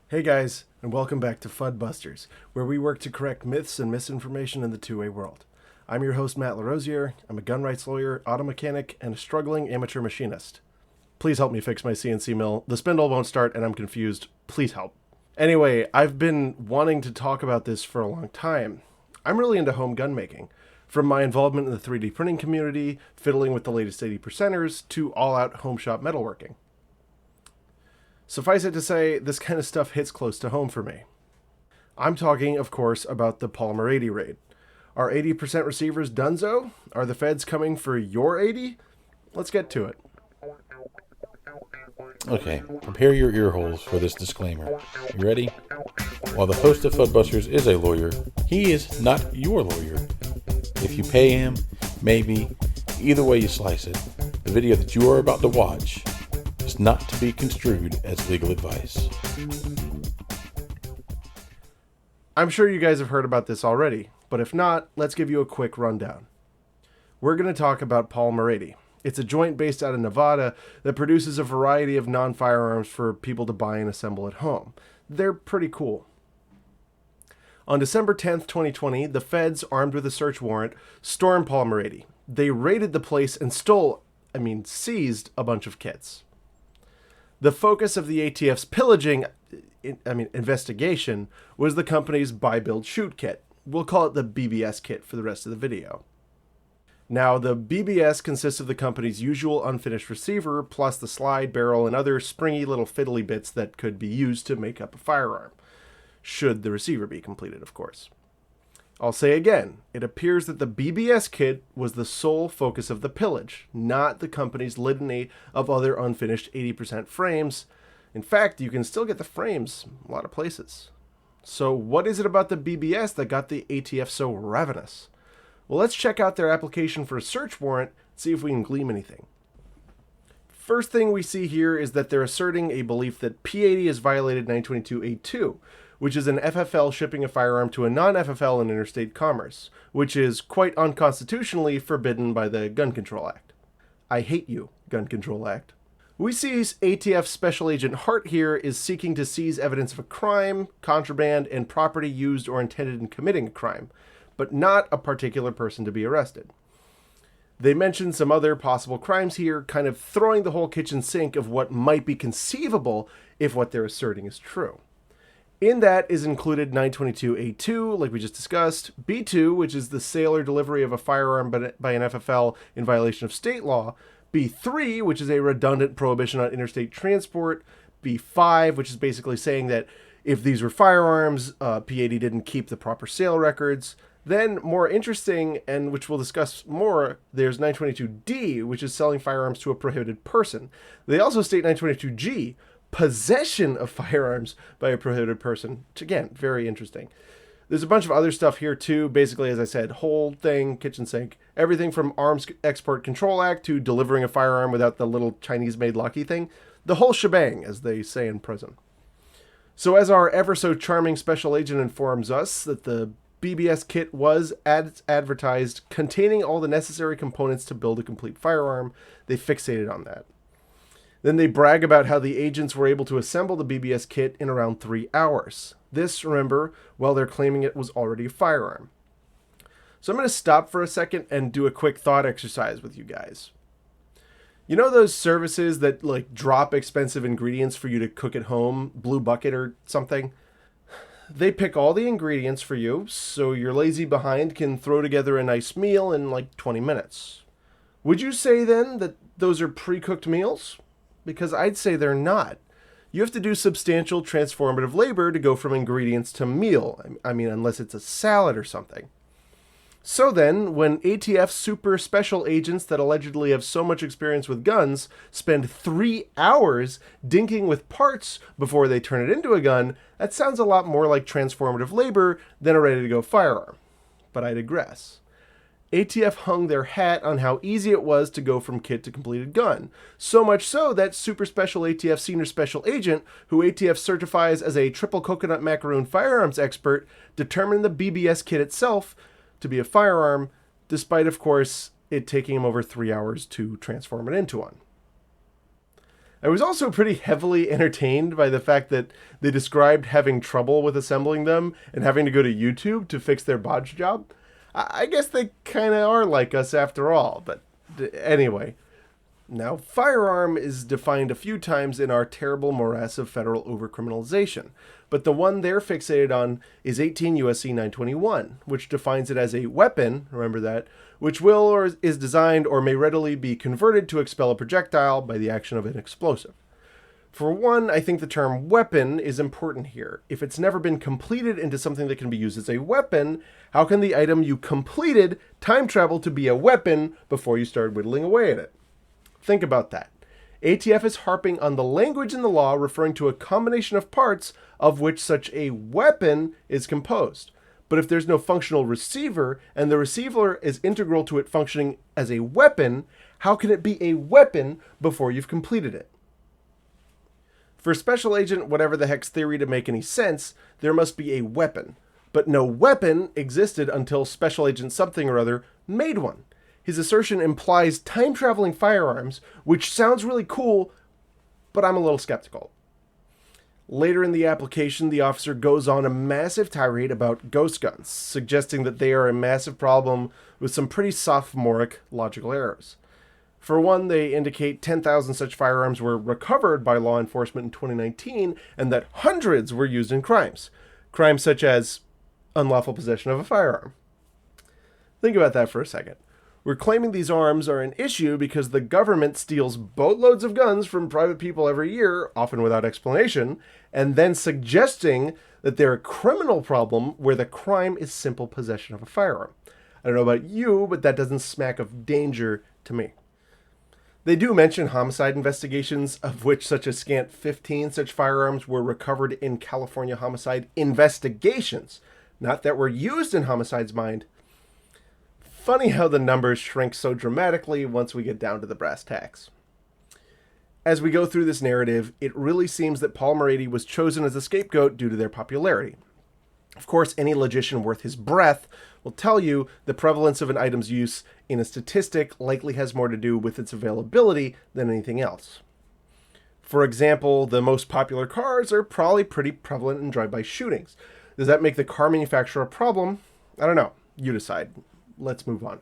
Hey guys, and welcome back to Fuddbusters, where we work to correct myths and misinformation in the two-way world. I'm your host, Matt LaRosiere. I'm a gun rights lawyer, auto mechanic, and a struggling amateur machinist. Please help me fix my CNC mill. The spindle won't start and I'm confused. Please help. Anyway, I've been wanting to talk about this for a long time. I'm really into home gun making. From my involvement in the 3D printing community, fiddling with the latest 80%ers, to all-out home shop metalworking. Suffice it to say, this kind of stuff hits close to home for me. I'm talking, of course, about the Polymer80 Raid. Are 80% receivers donezo? Are the feds coming for your 80? Let's get to it. Okay, prepare your ear holes for this disclaimer. You ready? While the host of Fuddbusters is a lawyer, he is not your lawyer. If you pay him, maybe, either way you slice it, the video that you are about to watch is not to be construed as legal advice. I'm sure you guys have heard about this already, but if not, let's give you a quick rundown. We're going to talk about Polymer80. It's a joint based out of Nevada that produces a variety of non-firearms for people to buy and assemble at home. They're pretty cool. On December 10th, 2020, the feds, armed with a search warrant, stormed Polymer80. They raided the place and seized a bunch of kits. The focus of the ATF's investigation was the company's buy, build, shoot kit. We'll call it the BBS kit for the rest of the video. Now, the BBS consists of the company's usual unfinished receiver, plus the slide, barrel, and other springy little fiddly bits that could be used to make up a firearm. Should the receiver be completed, of course. I'll say again, it appears that the BBS kit was the sole focus of the pillage, not the company's litany of other unfinished 80% frames. In fact, you can still get the frames a lot of places. So what is it about the BBS that got the ATF so ravenous? Well, let's check out their application for a search warrant and see if we can glean anything. First thing we see here is that they're asserting a belief that P80 has violated 922A2, which is an FFL shipping a firearm to a non-FFL in interstate commerce, which is quite unconstitutionally forbidden by the Gun Control Act. I hate you, Gun Control Act. We see ATF Special Agent Hart here is seeking to seize evidence of a crime, contraband, and property used or intended in committing a crime, but not a particular person to be arrested. They mention some other possible crimes here, kind of throwing the whole kitchen sink of what might be conceivable if what they're asserting is true. In that is included 922A2, like we just discussed, B2, which is the sale or delivery of a firearm by an FFL in violation of state law, B3, which is a redundant prohibition on interstate transport, B5, which is basically saying that if these were firearms, P80 didn't keep the proper sale records. Then, more interesting, and which we'll discuss more, there's 922D, which is selling firearms to a prohibited person. They also state 922G, possession of firearms by a prohibited person, which again, very interesting. There's a bunch of other stuff here too. Basically, as I said, whole thing, kitchen sink, everything from Arms Export Control Act to delivering a firearm without the little Chinese-made lucky thing. The whole shebang, as they say in prison. So as our ever so charming special agent informs us that the BBS kit was advertised containing all the necessary components to build a complete firearm, they fixated on that. Then they brag about how the agents were able to assemble the BBS kit in around 3 hours. This, remember, while they're claiming it was already a firearm. So I'm going to stop for a second and do a quick thought exercise with you guys. You know those services that drop expensive ingredients for you to cook at home, Blue Bucket or something? They pick all the ingredients for you, so your lazy behind can throw together a nice meal in 20 minutes. Would you say then that those are pre-cooked meals? Because I'd say they're not. You have to do substantial transformative labor to go from ingredients to meal. Unless it's a salad or something. So then, when ATF super special agents that allegedly have so much experience with guns spend 3 hours dinking with parts before they turn it into a gun, that sounds a lot more like transformative labor than a ready-to-go firearm. But I digress. ATF hung their hat on how easy it was to go from kit to completed gun. So much so that Super Special ATF Senior Special Agent, who ATF certifies as a triple coconut macaroon firearms expert, determined the BBS kit itself to be a firearm, despite, of course, it taking him over 3 hours to transform it into one. I was also pretty heavily entertained by the fact that they described having trouble with assembling them and having to go to YouTube to fix their bodge job. I guess they kind of are like us after all, but anyway. Now, firearm is defined a few times in our terrible morass of federal overcriminalization, but the one they're fixated on is 18 U.S.C. 921, which defines it as a weapon, remember that, which will or is designed or may readily be converted to expel a projectile by the action of an explosive. For one, I think the term weapon is important here. If it's never been completed into something that can be used as a weapon, how can the item you completed time travel to be a weapon before you started whittling away at it? Think about that. ATF is harping on the language in the law referring to a combination of parts of which such a weapon is composed. But if there's no functional receiver and the receiver is integral to it functioning as a weapon, how can it be a weapon before you've completed it? For Special Agent whatever the heck's theory to make any sense, there must be a weapon. But no weapon existed until Special Agent something or other made one. His assertion implies time-traveling firearms, which sounds really cool, but I'm a little skeptical. Later in the application, the officer goes on a massive tirade about ghost guns, suggesting that they are a massive problem with some pretty sophomoric logical errors. For one, they indicate 10,000 such firearms were recovered by law enforcement in 2019, and that hundreds were used in crimes. Crimes such as unlawful possession of a firearm. Think about that for a second. We're claiming these arms are an issue because the government steals boatloads of guns from private people every year, often without explanation, and then suggesting that they're a criminal problem where the crime is simple possession of a firearm. I don't know about you, but that doesn't smack of danger to me. They do mention homicide investigations, of which such a scant 15 such firearms were recovered in California homicide investigations, not that were used in homicide's mind. Funny how the numbers shrink so dramatically once we get down to the brass tacks. As we go through this narrative, it really seems that Polymer80 was chosen as a scapegoat due to their popularity. Of course, any logician worth his breath will tell you the prevalence of an item's use in a statistic likely has more to do with its availability than anything else. For example, the most popular cars are probably pretty prevalent in drive-by shootings. Does that make the car manufacturer a problem? I don't know. You decide. Let's move on.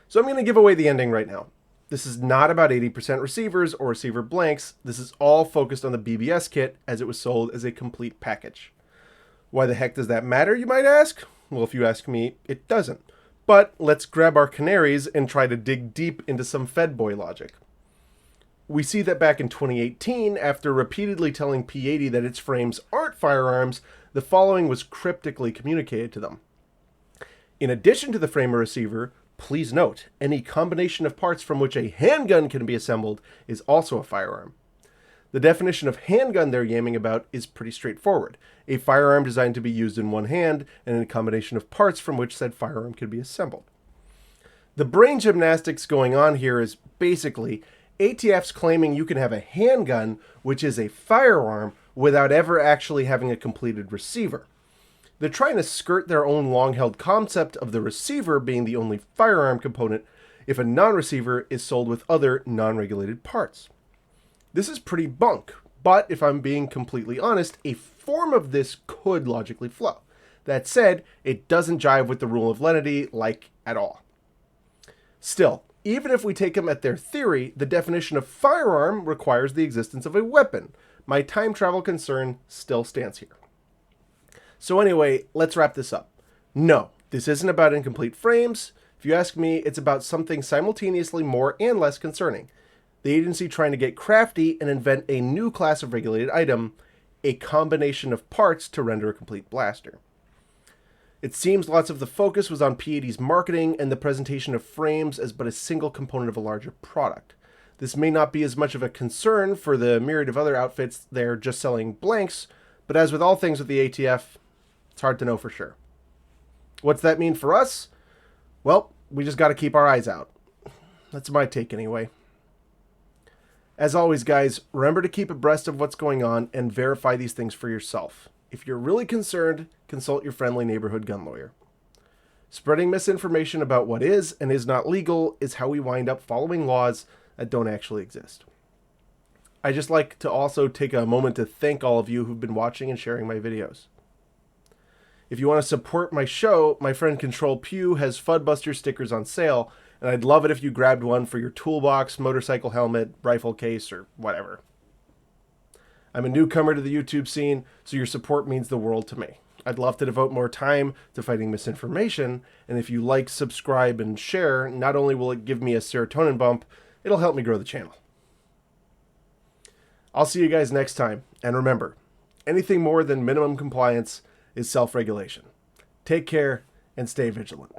So I'm going to give away the ending right now. This is not about 80% receivers or receiver blanks. This is all focused on the BBS kit as it was sold as a complete package. Why the heck does that matter, you might ask? Well, if you ask me, it doesn't. But let's grab our canaries and try to dig deep into some Fed boy logic. We see that back in 2018, after repeatedly telling P80 that its frames aren't firearms, the following was cryptically communicated to them. In addition to the frame or receiver, please note, any combination of parts from which a handgun can be assembled is also a firearm. The definition of handgun they're yamming about is pretty straightforward. A firearm designed to be used in one hand and a combination of parts from which said firearm can be assembled. The brain gymnastics going on here is basically ATF's claiming you can have a handgun, which is a firearm, without ever actually having a completed receiver. They're trying to skirt their own long-held concept of the receiver being the only firearm component if a non-receiver is sold with other non-regulated parts. This is pretty bunk, but if I'm being completely honest, a form of this could logically flow. That said, it doesn't jive with the rule of lenity, like, at all. Still, even if we take them at their theory, the definition of firearm requires the existence of a weapon. My time travel concern still stands here. So anyway, let's wrap this up. No, this isn't about incomplete frames. If you ask me, it's about something simultaneously more and less concerning. The agency trying to get crafty and invent a new class of regulated item, a combination of parts to render a complete blaster. It seems lots of the focus was on P80's marketing and the presentation of frames as but a single component of a larger product. This may not be as much of a concern for the myriad of other outfits they're just selling blanks, but as with all things with the ATF, it's hard to know for sure. What's that mean for us? Well, we just got to keep our eyes out. That's my take anyway. As always, guys, remember to keep abreast of what's going on and verify these things for yourself. If you're really concerned, consult your friendly neighborhood gun lawyer. Spreading misinformation about what is and is not legal is how we wind up following laws that don't actually exist. I just like to also take a moment to thank all of you who've been watching and sharing my videos. If you want to support my show, my friend Control Pew has Fuddbusters stickers on sale, and I'd love it if you grabbed one for your toolbox, motorcycle helmet, rifle case, or whatever. I'm a newcomer to the YouTube scene, so your support means the world to me. I'd love to devote more time to fighting misinformation, and if you like, subscribe, and share, not only will it give me a serotonin bump, it'll help me grow the channel. I'll see you guys next time, and remember, anything more than minimum compliance is self-regulation. Take care, and stay vigilant.